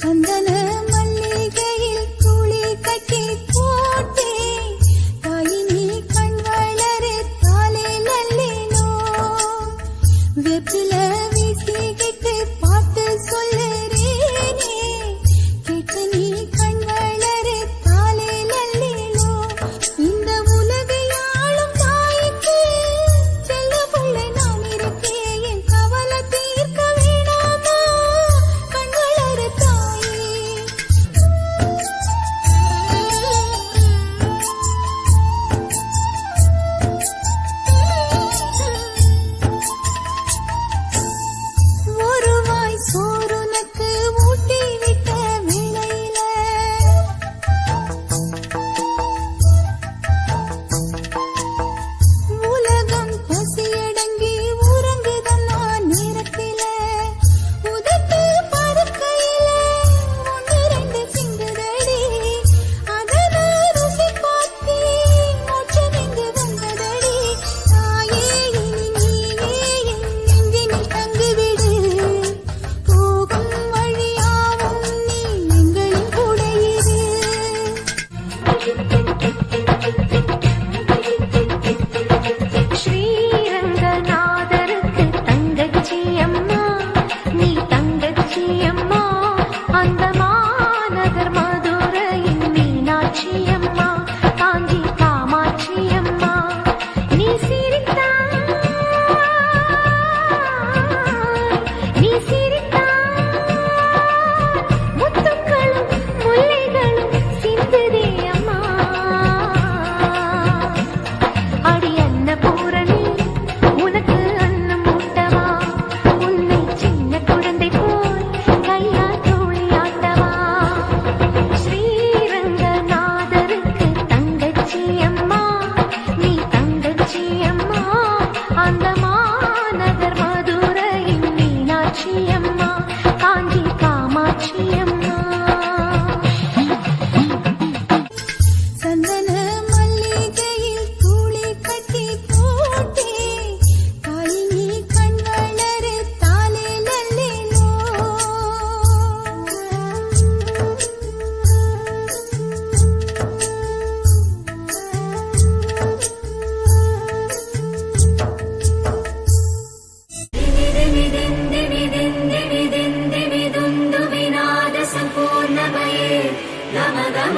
சந்தன மல்லிகையில் துளி கட்டி போட்டே தாயினி கண் வளரே தாலே நல்லேனோ வெப்பில வீசிக்கிட்டு பாட்டு சொல்லுறேனே கேட்டு நீ கண் வளரே தாலே நல்லேனோ இந்த உலகை ஆளும் தாய்க்கு செல்ல புள்ளை நான் இருக்கேன் என் கவலை தீர்க்க வேணாமா கண் வளர தாயே ஒரு வாய் சோறுனக்கு ஊட்டி விட்ட வேளையில உலகம் பசியடங்கி உறங்குதன்னா நேரத்தில உதட்டு பருக்கையில ஒன்று ரெண்டு சிந்துதடி அதன ருசி பார்த்தி மோட்சம் இங்கு வந்ததடி தாயே இனி நீயே என் நெஞ்சினில் தங்குவிடு போகும் வழியாவும் நீ எங்களின் கூட இரு ஸ்ரீரங்கநாதருக்கு தங்கச்சி அம்மா நீ தங்கச்சி அம்மா அந்த மாநகர் மதுரையின் மீனாட்சி அம்மா காஞ்சி காமாட்சி அம்மா நீ சிரித்தாய் முத்துக்களும் முல்லைகளும் சிந்துதே அம்மா அடி அன்னபூரணி உனக்கு அன்னம் ஊட்டவா உன்னை சின்ன குழந்தை போல் கையால் தோழியாட்டவா ஸ்ரீரங்கநாதருக்கு தங்கச்சி அம்மா நீ தங்கச்சி அம்மா அந்த மாநகர் மதுரையின் மீனாட்சி அம்மா காஞ்சி காமாட்சி அம்மா சந்தன மல்லிகையில் துளி கட்டி போட்டே தாயினி கண் வளரே தாலே நல்லேனோ ಸಂಪೂರ್ಣ ಭಯೇ ಗಮ ಗಮ